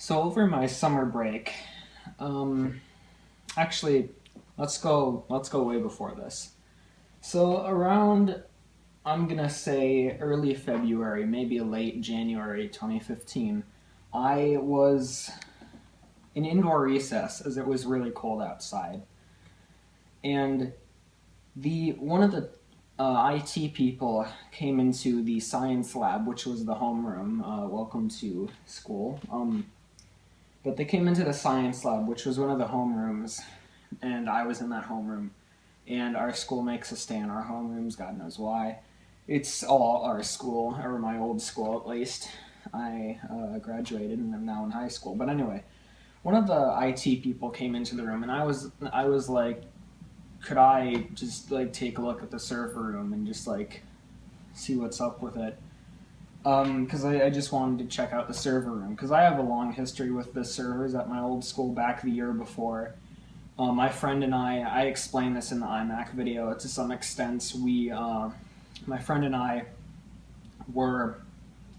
So over my summer break, actually, let's go way before this. So around, I'm gonna say early February, maybe late January 2015, I was in indoor recess as it was really cold outside, and the one of the IT people came into the science lab, which was the homeroom. Welcome to school. But they came into the science lab, which was one of the homerooms, and I was in that homeroom. And our school makes us stay in our homerooms, God knows why. It's all our school, or my old school at least. I graduated and I'm now in high school. But anyway, one of the IT people came into the room, and I was like, could I just like take a look at the server room and just like see what's up with it? Because I just wanted to check out the server room, because I have a long history with the servers at my old school back the year before. My friend and I explained this in the iMac video to some extent. My friend and I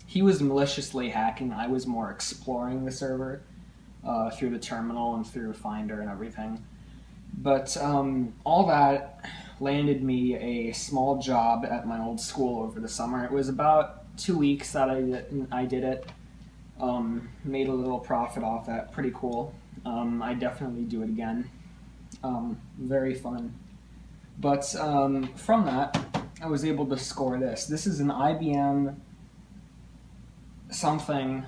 he was maliciously hacking, I was more exploring the server through the terminal and through Finder and everything. But all that landed me a small job at my old school over the summer. It was about 2 weeks that I did it. Made a little profit off that. Pretty cool. I definitely do it again. Very fun. But from that, I was able to score this. This is an IBM something.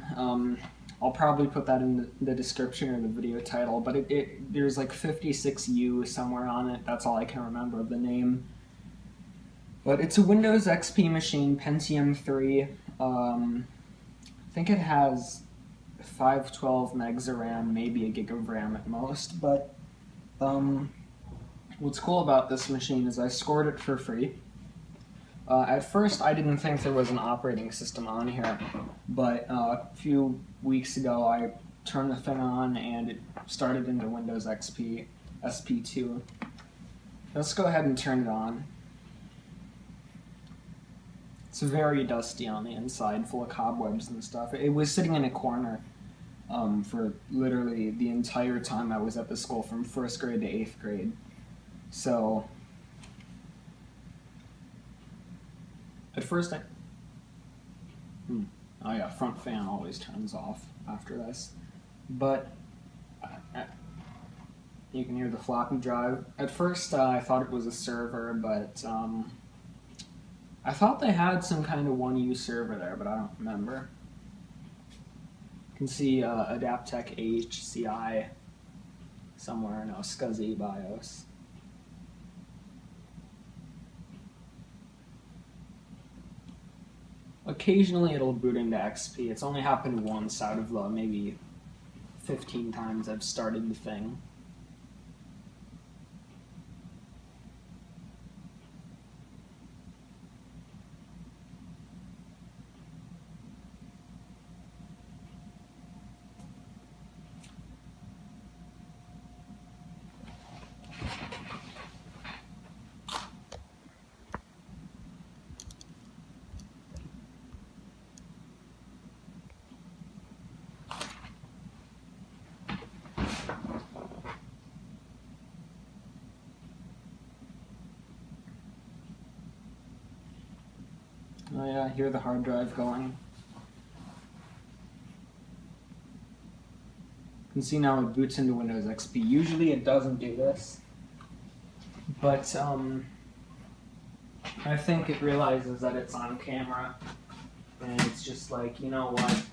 I'll probably put that in the description or the video title, but there's like 56U somewhere on it. That's all I can remember of the name. But it's a Windows XP machine, Pentium 3. I think it has 512 megs of RAM, maybe a gig of RAM at most. But what's cool about this machine is I scored it for free. At first, I didn't think there was an operating system on here, but a few weeks ago, I turned the thing on and it started into Windows XP SP2. Let's go ahead and turn it on. It's very dusty on the inside, full of cobwebs and stuff. It was sitting in a corner for literally the entire time I was at the school, from 1st grade to 8th grade. So at first oh yeah, front fan always turns off after this. But you can hear the floppy drive. At first I thought it was a server, but I thought they had some kind of 1U server there, but I don't remember. You can see Adaptec HCI somewhere in SCSI BIOS. Occasionally it'll boot into XP. It's only happened once out of the maybe 15 times I've started the thing. Oh yeah, I hear the hard drive going. You can see now it boots into Windows XP. Usually it doesn't do this, but I think it realizes that it's on camera, and it's just like, you know what,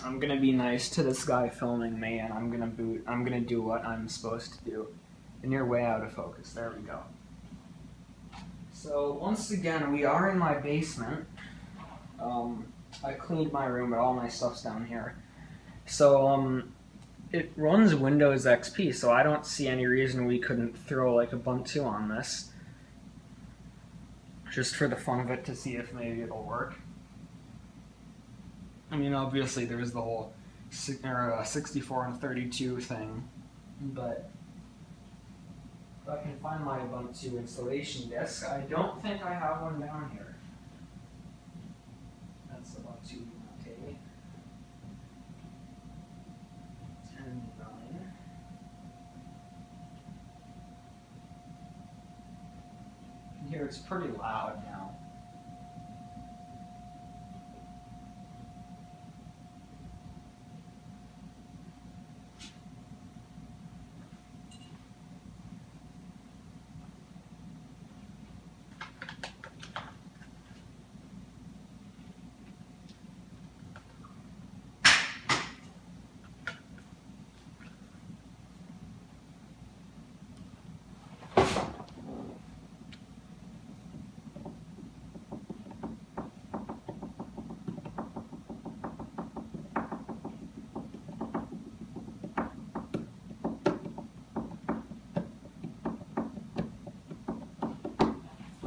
I'm gonna be nice to this guy filming me, and I'm gonna do what I'm supposed to do. And you're way out of focus. There we go. So once again, we are in my basement. I cleaned my room, but all my stuff's down here. So it runs Windows XP, so I don't see any reason we couldn't throw like Ubuntu on this, just for the fun of it, to see if maybe it'll work. I mean, obviously there's the whole 64 and 32 thing, but if I can find my Ubuntu installation disk, I don't think I have one down here. That's Ubuntu. Okay. computer's pretty loud now.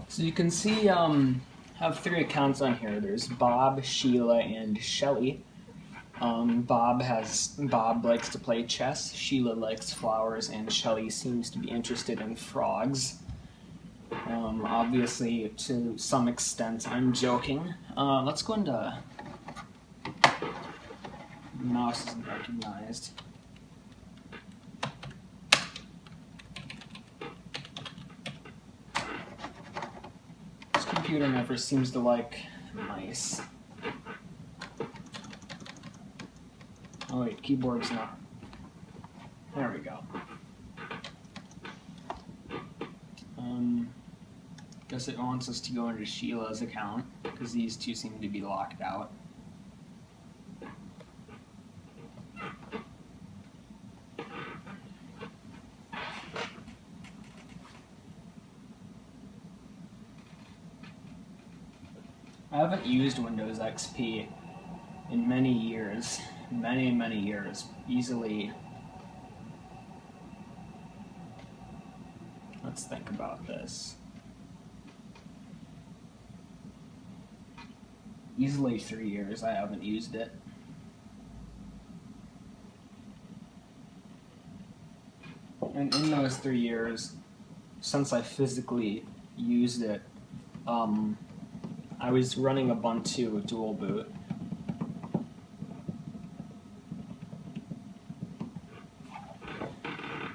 So you can see I have 3 accounts on here. There's Bob, Sheila, and Shelly. Bob likes to play chess, Sheila likes flowers, and Shelly seems to be interested in frogs. Obviously, to some extent, I'm joking. Let's go into... Mouse isn't recognized. This computer never seems to like mice. Oh wait, keyboard's not. There we go. Guess it wants us to go into Sheila's account, because these two seem to be locked out. I haven't used Windows XP in many years. Many years. Easily. Let's think about this. Easily 3 years I haven't used it. And in those 3 years, since I physically used it, I was running Ubuntu dual boot.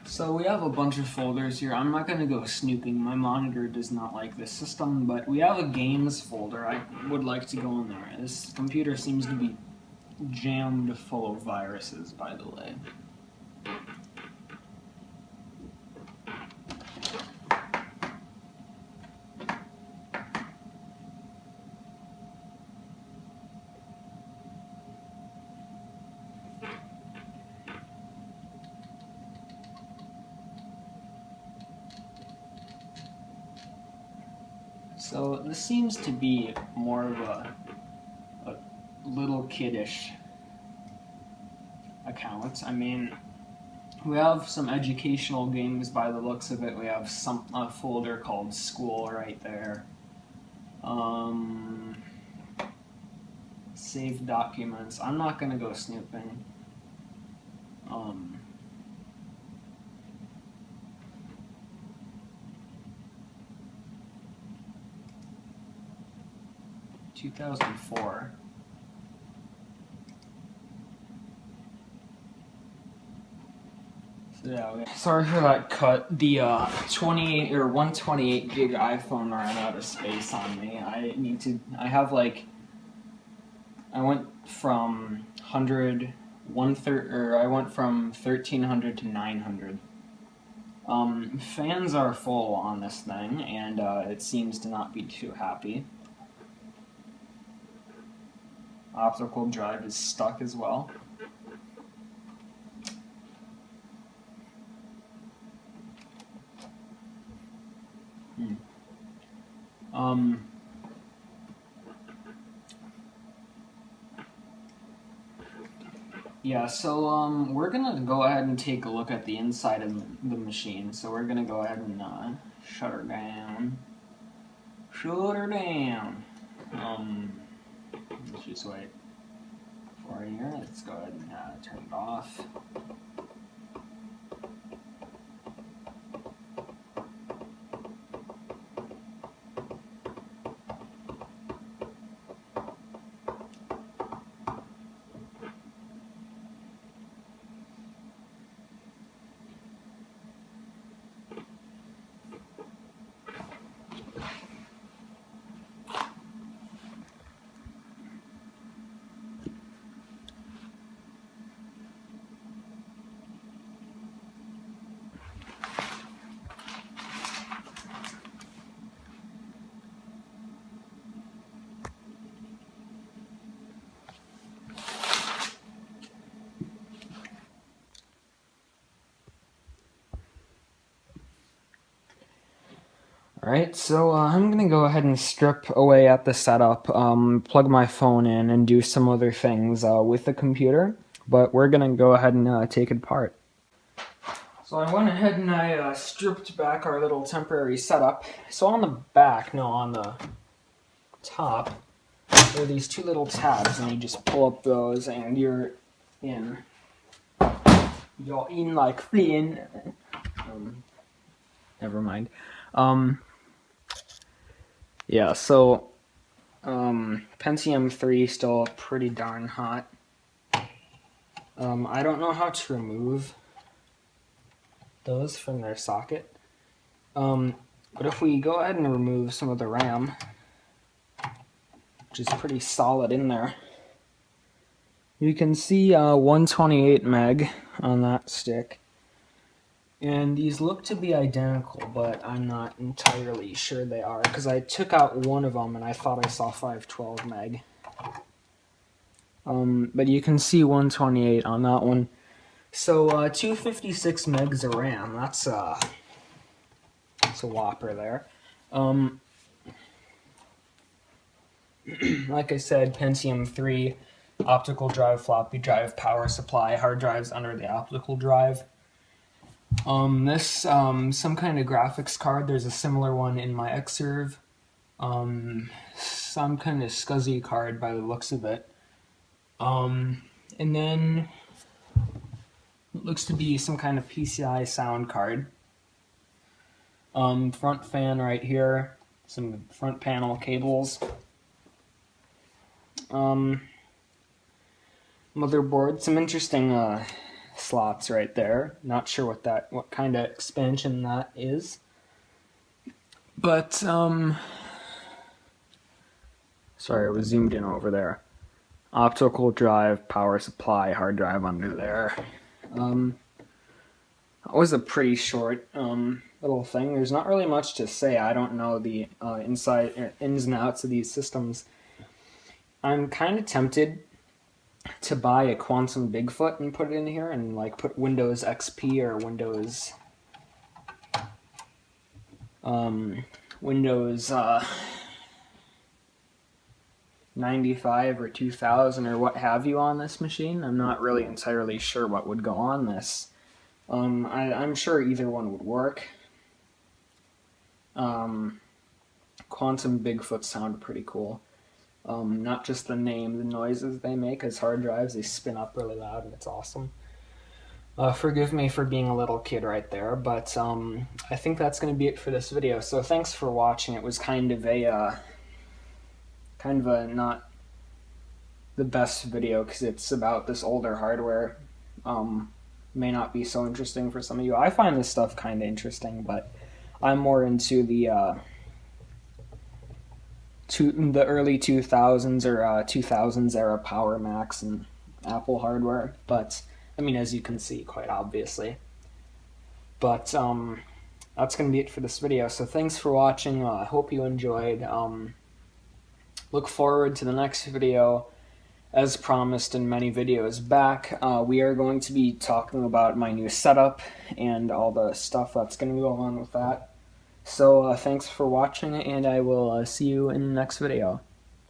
So we have a bunch of folders here. I'm not going to go snooping. My monitor does not like this system, but we have a games folder. I would like to go in there. This computer seems to be jammed full of viruses, by the way. So this seems to be more of a little kiddish account. I mean, we have some educational games by the looks of it. We have a folder called School right there. Save documents. I'm not gonna go snooping. 2004. So yeah, sorry for that cut. The 28 or 128 gig iPhone ran out of space on me. I went from 1300 to 900. Fans are full on this thing, and it seems to not be too happy. Optical drive is stuck as well. Yeah, so we're gonna go ahead and take a look at the inside of the machine. So we're gonna go ahead and shut her down. Shut her down. Let's just wait for it here. Let's go ahead and turn it off. Alright, so I'm gonna go ahead and strip away at the setup, plug my phone in, and do some other things with the computer, but we're gonna go ahead and take it apart. So I went ahead and I stripped back our little temporary setup. So on the back, no, on the top, there are these two little tabs, and you just pull up those, and you're in. You're in like fleeing. Never mind. Yeah, so Pentium 3 still pretty darn hot. I don't know how to remove those from their socket. But if we go ahead and remove some of the RAM, which is pretty solid in there, you can see 128 meg on that stick. And these look to be identical, but I'm not entirely sure they are, because I took out one of them and I thought I saw 512 meg. But you can see 128 on that one. So 256 megs of RAM, that's a whopper there. Like I said, Pentium 3, optical drive, floppy drive, power supply, hard drives under the optical drive. This, some kind of graphics card. There's a similar one in my Xserve. Some kind of SCSI card by the looks of it. And then it looks to be some kind of PCI sound card. Front fan right here. Some front panel cables. Motherboard. Some interesting, slots right there. Not sure what kind of expansion that is. But, sorry, I was zoomed in over there. Optical drive, power supply, hard drive under there. That was a pretty short, little thing. There's not really much to say. I don't know the, ins and outs of these systems. I'm kind of tempted to buy a Quantum Bigfoot and put it in here and like put Windows XP or Windows 95 or 2000 or what have you on this machine. I'm not really entirely sure what would go on this. I'm sure either one would work. Quantum Bigfoot sound pretty cool. Not just the name, the noises they make as hard drives, they spin up really loud and it's awesome. Forgive me for being a little kid right there, but I think that's going to be it for this video. So thanks for watching. It was kind of a not the best video because it's about this older hardware. May not be so interesting for some of you. I find this stuff kind of interesting, but I'm more into the early 2000s or 2000s era Power Macs and Apple hardware, but I mean, as you can see, quite obviously. But that's going to be it for this video, so thanks for watching. I hope you enjoyed. Look forward to the next video. As promised in many videos back, we are going to be talking about my new setup and all the stuff that's going to go on with that. So thanks for watching, and I will see you in the next video.